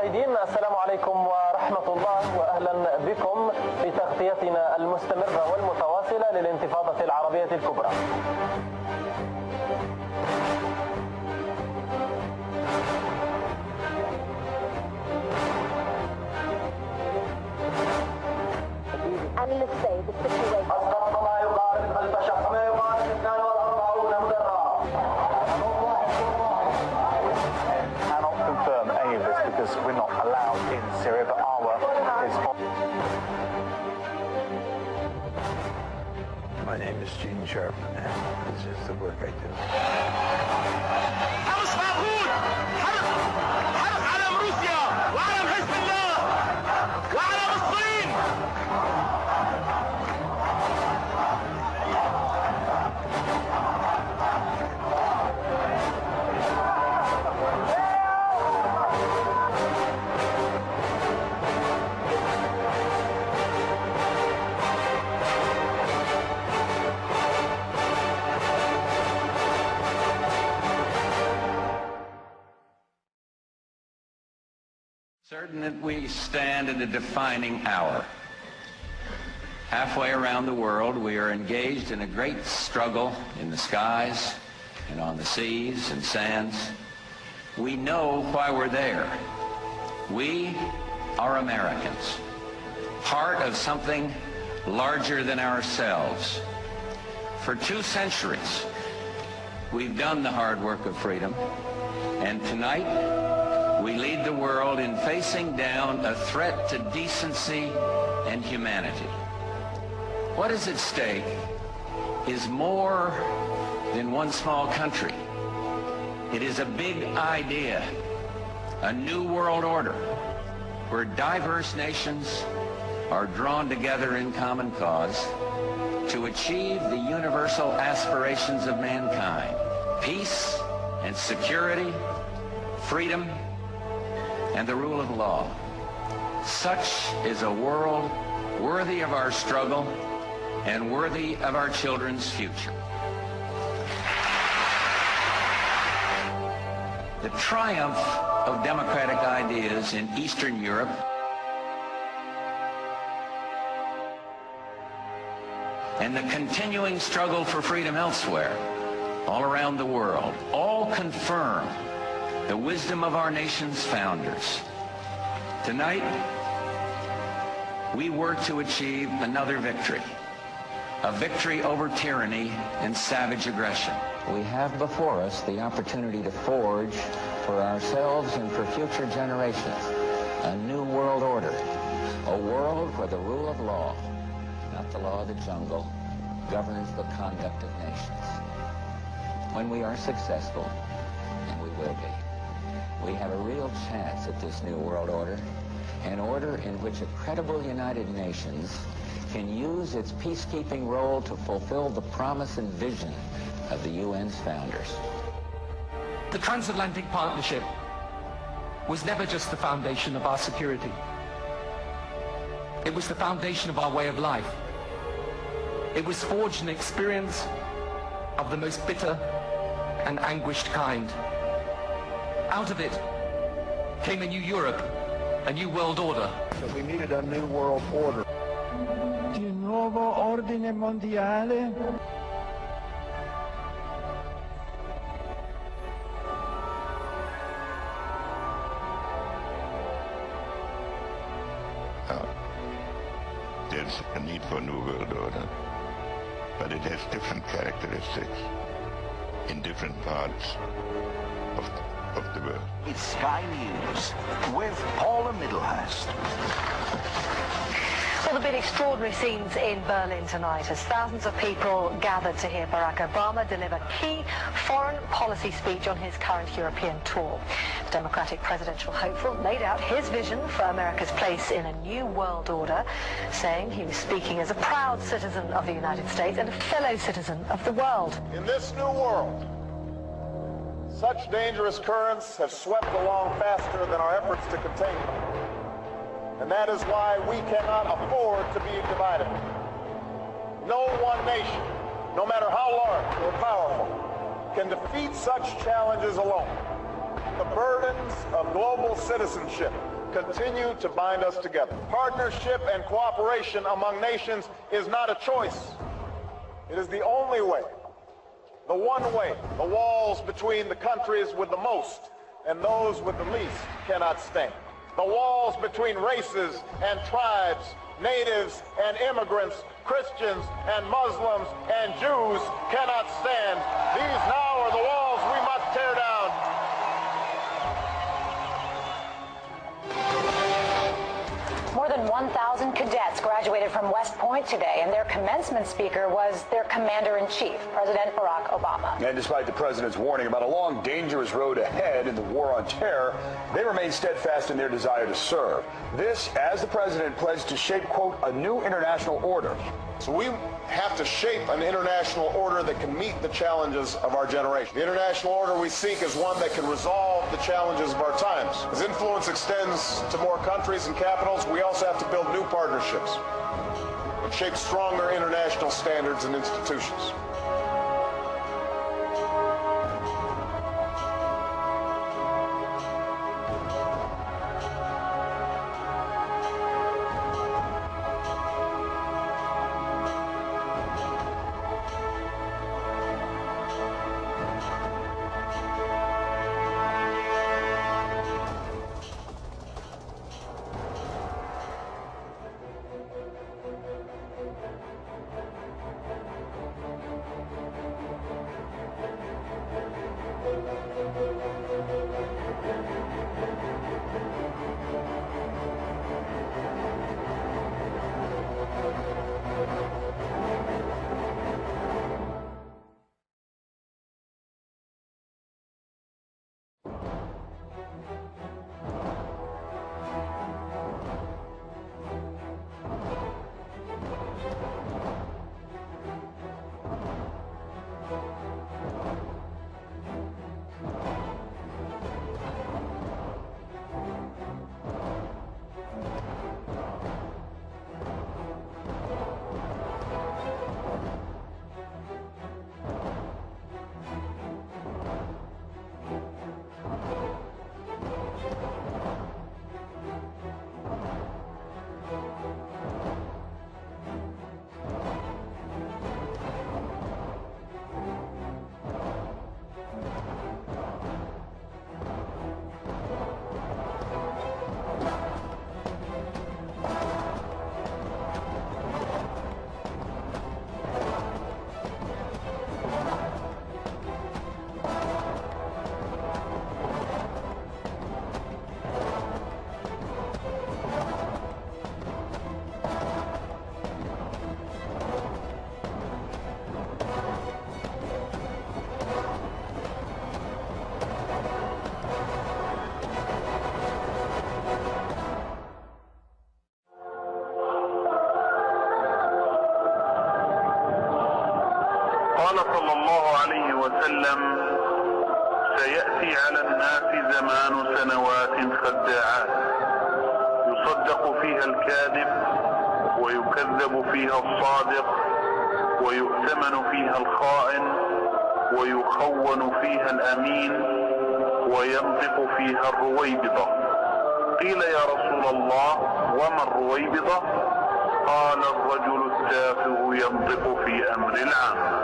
مشاهدين، السلام عليكم ورحمة الله، وأهلا بكم في تغطيتنا المستمرة والمتواصلة للانتفاضة العربية الكبرى. أسقط ما يقارب 1542 مدرعا. Cannot confirm any of this because we're not allowed in Syria, but our work is. My name is Gene Sharpman, and this is the work I do. Certain that we stand at a defining hour. Halfway around the world, we are engaged in a great struggle in the skies and on the seas and sands. We know why we're there. We are Americans, part of something larger than ourselves. For 2 centuries, we've done the hard work of freedom, and tonight, we lead the world in facing down a threat to decency and humanity. What is at stake is more than one small country. It is a big idea, a new world order, where diverse nations are drawn together in common cause to achieve the universal aspirations of mankind: peace and security, freedom, and the rule of law. Such is a world worthy of our struggle and worthy of our children's future. The triumph of democratic ideas in Eastern Europe and the continuing struggle for freedom elsewhere, all around the world, all confirm the wisdom of our nation's founders. Tonight, we work to achieve another victory, a victory over tyranny and savage aggression. We have before us the opportunity to forge for ourselves and for future generations a new world order, a world where the rule of law, not the law of the jungle, governs the conduct of nations. When we are successful, and we will be, we have a real chance at this new world order, an order in which a credible United Nations can use its peacekeeping role to fulfill the promise and vision of the UN's founders. The transatlantic partnership was never just the foundation of our security. It was the foundation of our way of life. It was forged in experience of the most bitter and anguished kind. Out of it came a new Europe, a new world order. So we needed a new world order. Di nuovo ordine mondiale. There's a need for a new world order, but it has different characteristics in different parts of the world. It's Sky News with Paula Middlehurst. Well, there have been extraordinary scenes in Berlin tonight as thousands of people gathered to hear Barack Obama deliver key foreign policy speech on his current European tour. The Democratic presidential hopeful laid out his vision for America's place in a new world order, saying he was speaking as a proud citizen of the United States and a fellow citizen of the world. In this new world, such dangerous currents have swept along faster than our efforts to contain them. And that is why we cannot afford to be divided. No one nation, no matter how large or powerful, can defeat such challenges alone. The burdens of global citizenship continue to bind us together. Partnership and cooperation among nations is not a choice. It is the only way, the one way. The walls between the countries with the most and those with the least cannot stand. The walls between races and tribes, natives and immigrants, Christians and Muslims and Jews cannot stand. These now are the walls we must tear down. More than 1,000 cadets graduated from West Point today, and their commencement speaker was their commander-in-chief, President Barack Obama. And despite the president's warning about a long, dangerous road ahead in the war on terror, they remain steadfast in their desire to serve. This, as the president pledged to shape, quote, a new international order. So we have to shape an international order that can meet the challenges of our generation. The international order we seek is one that can resolve the challenges of our times. As influence extends to more countries and capitals, we also have to build new partnerships and shape stronger international standards and institutions. قال صلى الله عليه وسلم: سيأتي على الناس زمان سنوات خداعات يصدق فيها الكاذب ويكذب فيها الصادق ويؤتمن فيها الخائن ويخون فيها الأمين وينطق فيها الرويبضة. قيل يا رسول الله وما الرويبضة؟ قال: الرجل التافه ينطق في أمر العام.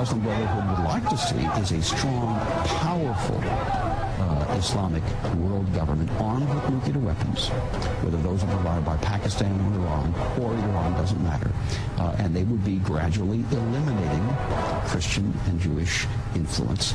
Muslim Brotherhood would like to see is a strong, powerful Islamic world government armed with nuclear weapons, whether those are provided by Pakistan or Iran, doesn't matter. And they would be gradually eliminating Christian and Jewish influence.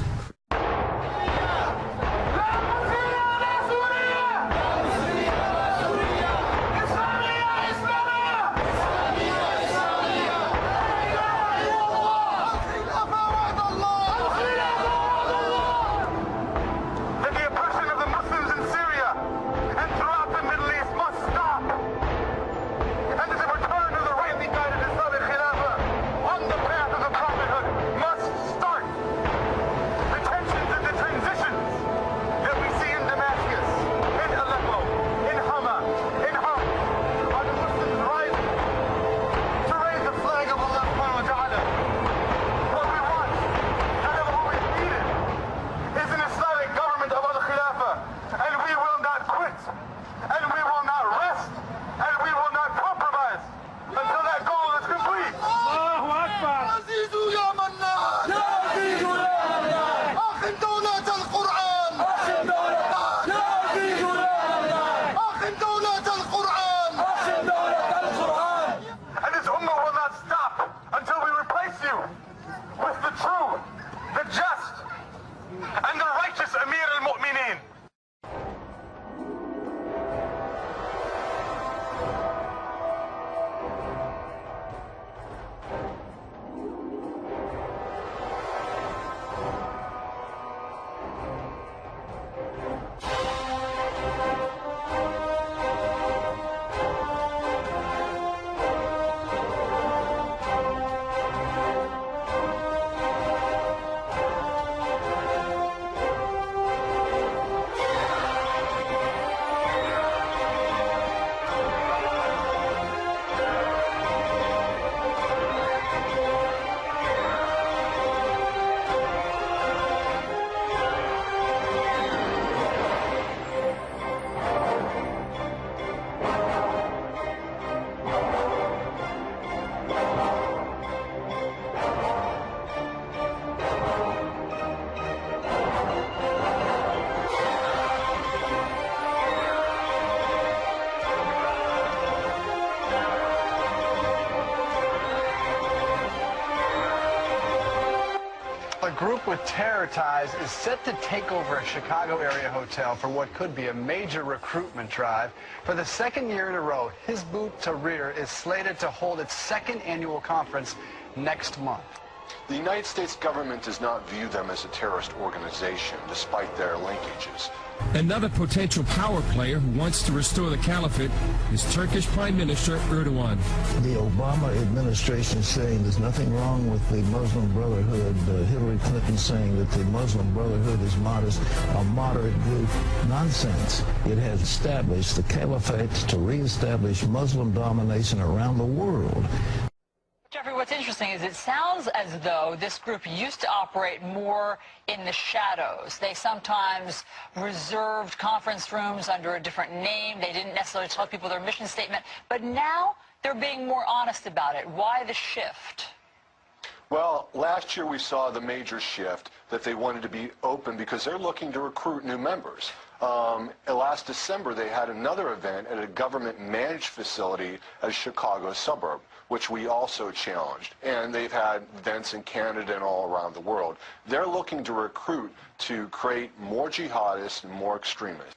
A group with terror ties is set to take over a Chicago area hotel for what could be a major recruitment drive. For the second year in a row, Hizb ut-Tahrir is slated to hold its second annual conference next month. The United States government does not view them as a terrorist organization, despite their linkages. Another potential power player who wants to restore the caliphate is Turkish Prime Minister Erdogan. The Obama administration saying there's nothing wrong with the Muslim Brotherhood. Hillary Clinton saying that the Muslim Brotherhood is modest, a moderate group. Nonsense. It has established the caliphate to reestablish Muslim domination around the world. Jeffrey, what's interesting is it sounds as though this group used to operate more in the shadows. They sometimes reserved conference rooms under a different name. They didn't necessarily tell people their mission statement. But now they're being more honest about it. Why the shift? Well, last year we saw the major shift that they wanted to be open because they're looking to recruit new members. Last December, they had another event at a government-managed facility at a Chicago suburb, which we also challenged. And they've had events in Canada and all around the world. They're looking to recruit to create more jihadists and more extremists.